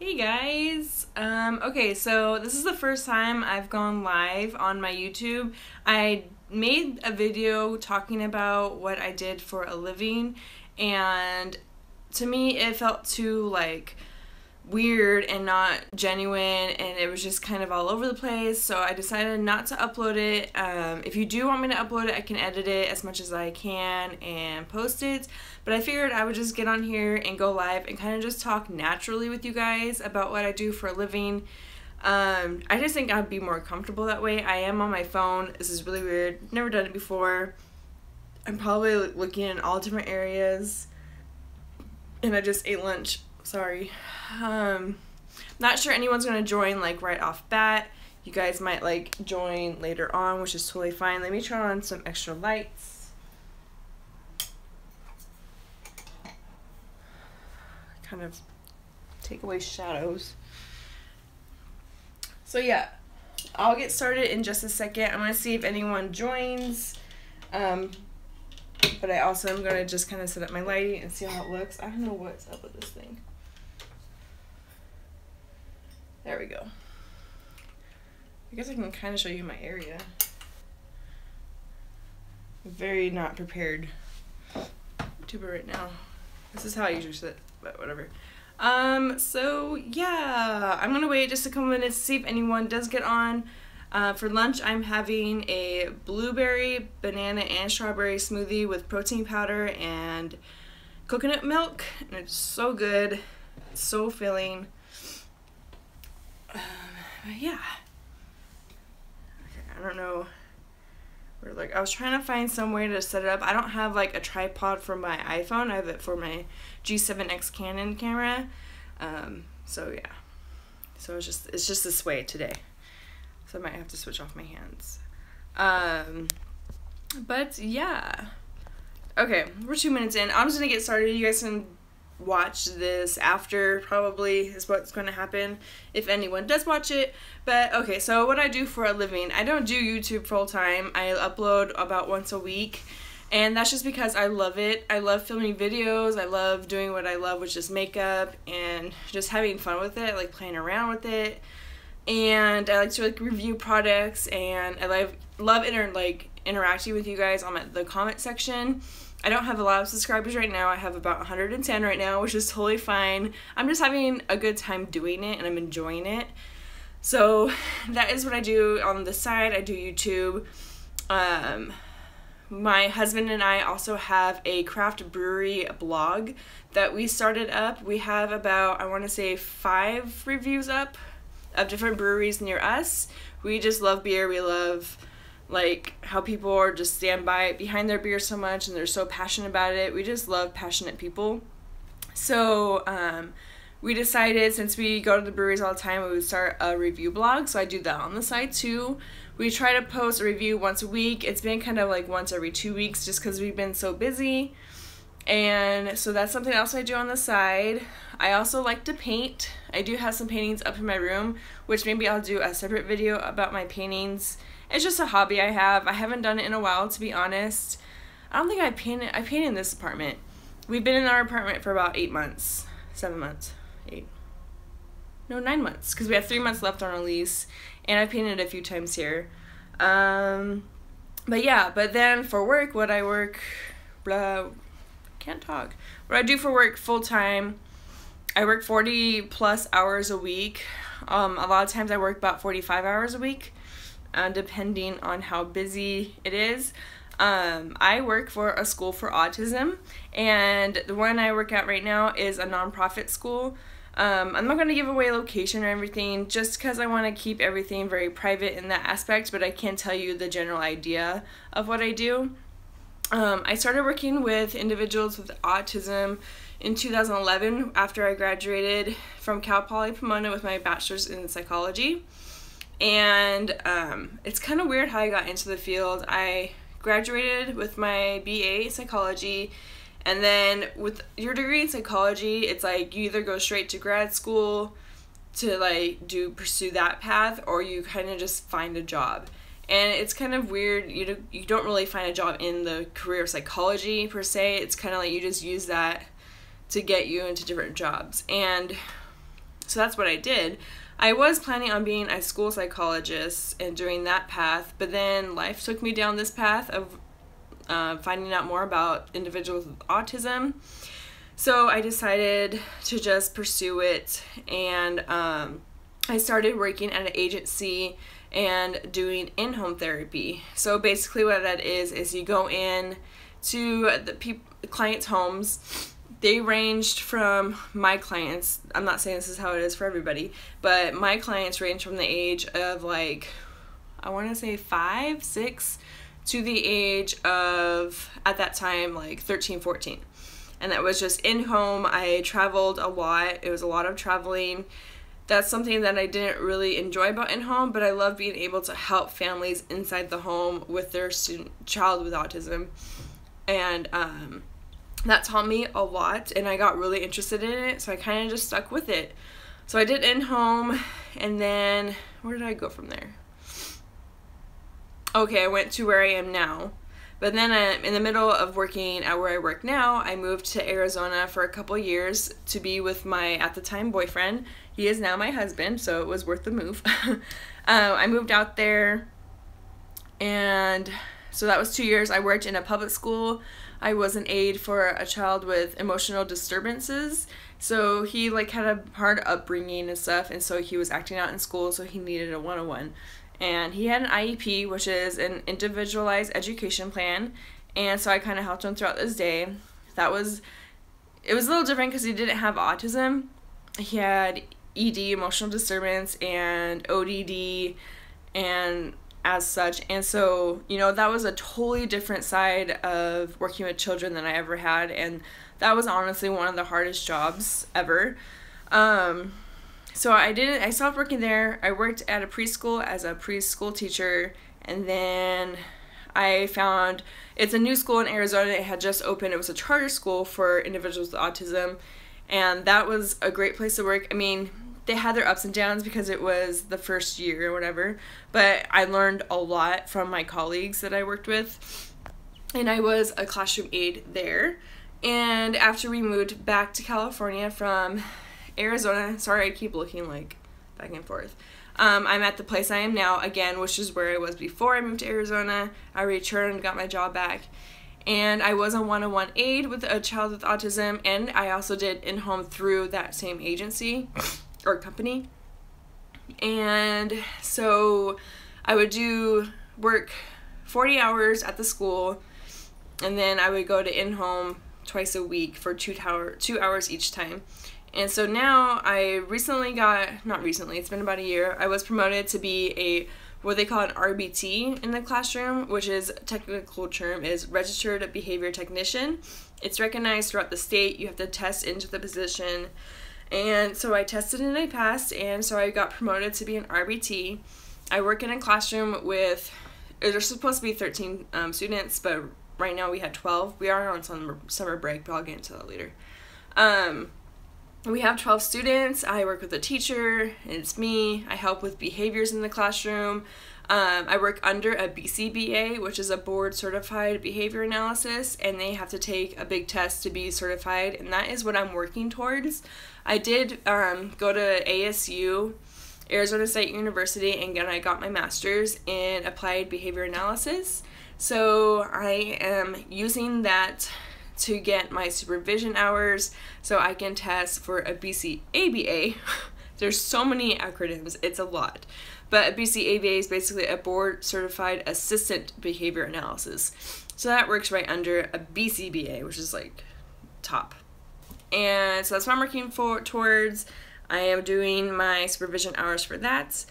Hey guys! Okay, so this is the first time I've gone live on my YouTube. I made a video talking about what I did for a living, and to me it felt too weird and not genuine, and it was just kind of all over the place, so I decided not to upload it. If you do want me to upload it, I can edit it as much as I can and post it, but I figured I would just get on here and go live and kind of just talk naturally with you guys about what I do for a living. I just think I'd be more comfortable that way. I am on my phone. This is really weird. Never done it before. I'm probably looking in all different areas, and I just ate lunch. Sorry. Not sure anyone's gonna join right off bat. You guys might join later on, which is totally fine. Let me turn on some extra lights. Kind of take away shadows. So yeah, I'll get started in just a second. I'm gonna see if anyone joins. But I also am gonna just kind of set up my lighting and see how it looks. I don't know what's up with this thing. There we go. I guess I can kind of show you my area. I'm very not prepared YouTuber right now. This is how I usually sit, but whatever. So yeah, I'm gonna wait just a couple minutes to see if anyone does get on. For lunch, I'm having a blueberry, banana, and strawberry smoothie with protein powder and coconut milk, and it's so good. It's so filling. Yeah. Okay, I don't know. I was trying to find some way to set it up. I don't have a tripod for my iPhone. I have it for my G7X Canon camera. So yeah. So it's just this way today. So I might have to switch off my hands. But yeah. Okay, we're 2 minutes in. I'm just gonna get started. You guys can watch this after, probably, is what's going to happen if anyone does watch it. But okay, so what I do for a living, I don't do YouTube full time. I upload about once a week, and that's just because I love it. I love filming videos. I love doing what I love, which is makeup and just having fun with it. I like playing around with it, and I like to review products, and I love interacting with you guys on the comment section. I don't have a lot of subscribers right now. I have about 110 right now, which is totally fine. I'm just having a good time doing it, and I'm enjoying it. So that is what I do on the side. I do YouTube. My husband and I also have a craft brewery blog that we started up. We have about, I want to say, 5 reviews up of different breweries near us. We just love beer. We love how people are just stand behind their beer so much, and they're so passionate about it. We just love passionate people. So we decided, since we go to the breweries all the time, we would start a review blog. So I do that on the side too. We try to post a review once a week. It's been kind of once every 2 weeks just because we've been so busy. And so that's something else I do on the side. I also like to paint. I do have some paintings up in my room, which maybe I'll do a separate video about my paintings. It's just a hobby I have. I haven't done it in a while, to be honest. I don't think I painted in this apartment. We've been in our apartment for about 8 months. 7 months. 8. No, 9 months. Because we have 3 months left on our lease. And I've painted a few times here. But yeah, but then for work, what I do for work full time, I work 40 plus hours a week. A lot of times I work about 45 hours a week. Depending on how busy it is. I work for a school for autism, and the one I work at right now is a nonprofit school. I'm not going to give away location or everything just because I want to keep everything very private in that aspect, but I can tell you the general idea of what I do. I started working with individuals with autism in 2011 after I graduated from Cal Poly Pomona with my bachelor's in psychology. And it's kind of weird how I got into the field. I graduated with my BA psychology, and then with your degree in psychology, it's you either go straight to grad school to pursue that path, or you kind of just find a job. And it's kind of weird. You don't really find a job in the career of psychology per se. It's kind of you just use that to get you into different jobs. And So that's what I did. I was planning on being a school psychologist and doing that path, but then life took me down this path of finding out more about individuals with autism. So I decided to just pursue it, and I started working at an agency and doing in-home therapy. So basically what that is you go in to the clients' homes. They ranged from, my clients, I'm not saying this is how it is for everybody, but my clients range from the age of like, I want to say 5, 6, to the age of, at that time, like 13, 14. And that was just in-home. I traveled a lot. It was a lot of traveling. That's something that I didn't really enjoy about in-home, but I love being able to help families inside the home with their child with autism. And that taught me a lot, and I got really interested in it, so I kind of just stuck with it. So I did in-home, and then where did I go from there? Okay, I went to where I am now. But then in the middle of working at where I work now, I moved to Arizona for a couple years to be with my, at the time, boyfriend. He is now my husband, so it was worth the move. I moved out there, and so that was 2 years. I worked in a public school. I was an aide for a child with emotional disturbances. So he like had a hard upbringing and stuff, and so he was acting out in school, so he needed a 101. And he had an IEP, which is an individualized education plan, and so I kind of helped him throughout this day. It was a little different because he didn't have autism. He had ED, emotional disturbance, and ODD, and as such, and so, you know, that was a totally different side of working with children than I ever had, and that was honestly one of the hardest jobs ever. So I stopped working there. I worked at a preschool as a preschool teacher, and then I found, it's a new school in Arizona. It had just opened. It was a charter school for individuals with autism, and that was a great place to work. I mean, they had their ups and downs because it was the first year or whatever, but I learned a lot from my colleagues that I worked with, and I was a classroom aide there. And after we moved back to California from Arizona, sorry I keep looking like back and forth, I'm at the place I am now again, which is where I was before I moved to Arizona. I returned, got my job back, and I was a 101 aide with a child with autism, and I also did in-home through that same agency or company. And so I would do work 40 hours at the school, and then I would go to in-home twice a week for 2 hours each time. And so now I recently not recently, it's been about a year, I was promoted to be what they call an RBT in the classroom, which is, technical term is Registered Behavior Technician. It's recognized throughout the state. You have to test into the position. And so I tested and I passed, and so I got promoted to be an RBT. I work in a classroom with, there's supposed to be 13 students, but right now we had 12. We are on summer break, but I'll get into that later. We have 12 students. I work with a teacher, and it's me. I help with behaviors in the classroom. I work under a BCBA, which is a board certified behavior analysis, and they have to take a big test to be certified, and that is what I'm working towards. I did go to ASU, Arizona State University, and again I got my master's in applied behavior analysis. So I am using that to get my supervision hours so I can test for a BCABA. There's so many acronyms, it's a lot. But a BCABA is basically a board certified assistant behavior analysis. So that works right under a BCBA, which is like top. And so that's what I'm working towards. I am doing my supervision hours for that.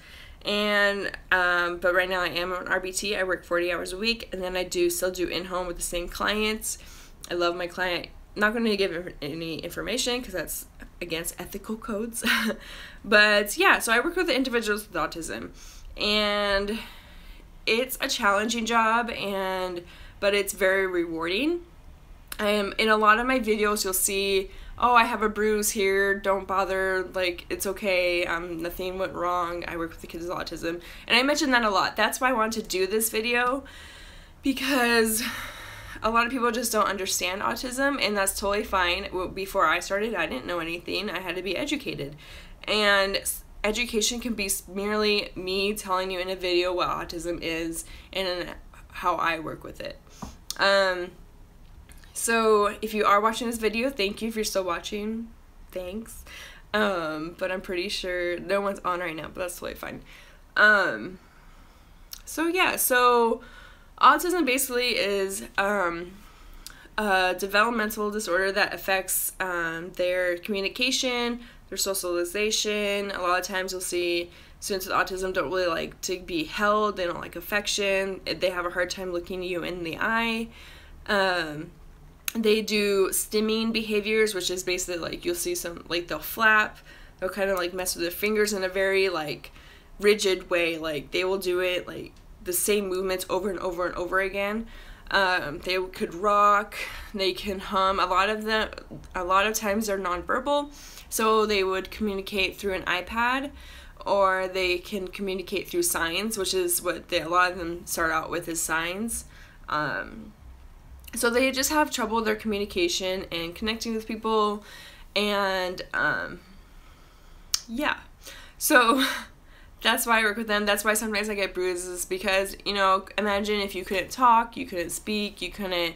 And but right now I am an RBT. I work 40 hours a week, and then I still do in-home with the same clients. I love my client. I'm not going to give any information because that's against ethical codes. But yeah, so I work with individuals with autism, and it's a challenging job, but it's very rewarding. In a lot of my videos you'll see, oh, I have a bruise here, don't bother, like, it's okay, nothing went wrong, I work with the kids with autism. And I mention that a lot. That's why I wanted to do this video, because a lot of people just don't understand autism, and that's totally fine. Before I started, I didn't know anything. I had to be educated. And education can be merely me telling you in a video what autism is and how I work with it. So if you are watching this video, thank you. If you're still watching, thanks. But I'm pretty sure no one's on right now, but that's totally fine. So yeah, so autism basically is a developmental disorder that affects their communication, their socialization. A lot of times you'll see students with autism don't really like to be held, they don't like affection, they have a hard time looking you in the eye. They do stimming behaviors, which is basically like you'll see some, like they'll flap, they'll kind of like mess with their fingers in a very like rigid way, like they will do it like the same movements over and over and over again. They could rock, they can hum. A lot of times they're nonverbal, so they would communicate through an iPad, or they can communicate through signs, which is what a lot of them start out with, is signs. So they just have trouble with their communication and connecting with people, and yeah, so that's why I work with them. That's why sometimes I get bruises, because, you know, imagine if you couldn't talk, you couldn't speak, you couldn't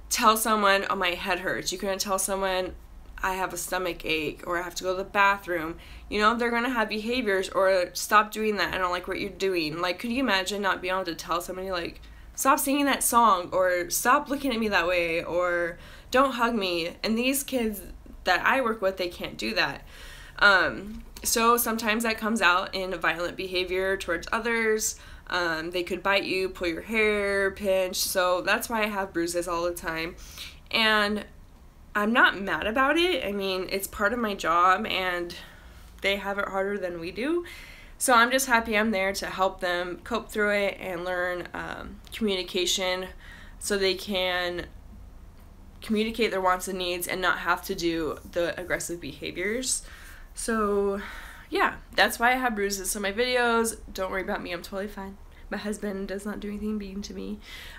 tell someone, oh, my head hurts, you couldn't tell someone I have a stomach ache, or I have to go to the bathroom. You know, they're gonna have behaviors, or stop doing that, I don't like what you're doing. Like, could you imagine not being able to tell somebody, like, stop singing that song, or stop looking at me that way, or don't hug me? And these kids that I work with, they can't do that. So sometimes that comes out in violent behavior towards others. They could bite you, pull your hair, pinch. So that's why I have bruises all the time. And I'm not mad about it. I mean, it's part of my job, and they have it harder than we do. So I'm just happy I'm there to help them cope through it and learn communication, so they can communicate their wants and needs and not have to do the aggressive behaviors. So yeah, that's why I have bruises. So my videos, don't worry about me, I'm totally fine. My husband does not do anything mean to me.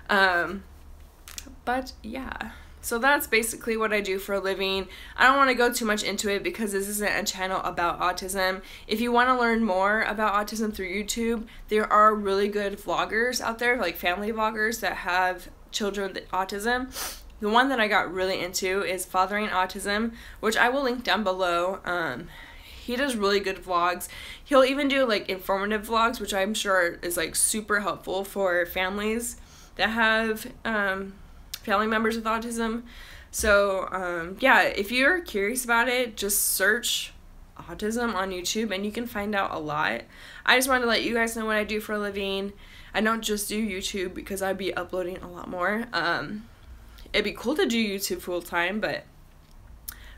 But yeah, so that's basically what I do for a living. I don't want to go too much into it because this isn't a channel about autism. If you want to learn more about autism through YouTube, there are really good vloggers out there, like family vloggers that have children with autism. The one that I got really into is Fathering Autism, which I will link down below. He does really good vlogs. He'll even do like informative vlogs, which I'm sure is like super helpful for families that have family members with autism. So yeah, if you're curious about it, just search autism on YouTube and you can find out a lot. I just wanted to let you guys know what I do for a living. I don't just do YouTube because I'd be uploading a lot more. It'd be cool to do YouTube full time, but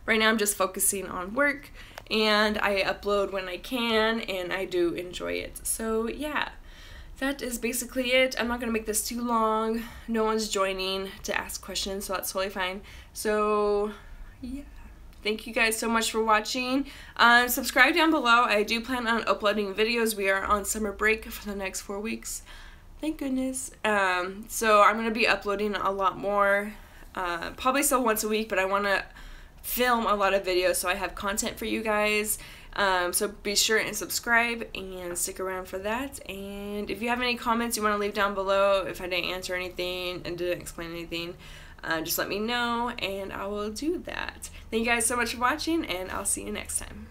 right now I'm just focusing on work, and I upload when I can, and I do enjoy it. So yeah, that is basically it. I'm not going to make this too long. No one's joining to ask questions, so that's totally fine. So yeah, thank you guys so much for watching. Subscribe down below. I do plan on uploading videos. We are on summer break for the next 4 weeks. Thank goodness. So I'm going to be uploading a lot more. Probably still once a week, but I want to film a lot of videos so I have content for you guys. So be sure and subscribe and stick around for that. And if you have any comments you want to leave down below, if I didn't answer anything and didn't explain anything, just let me know and I will do that. Thank you guys so much for watching, and I'll see you next time.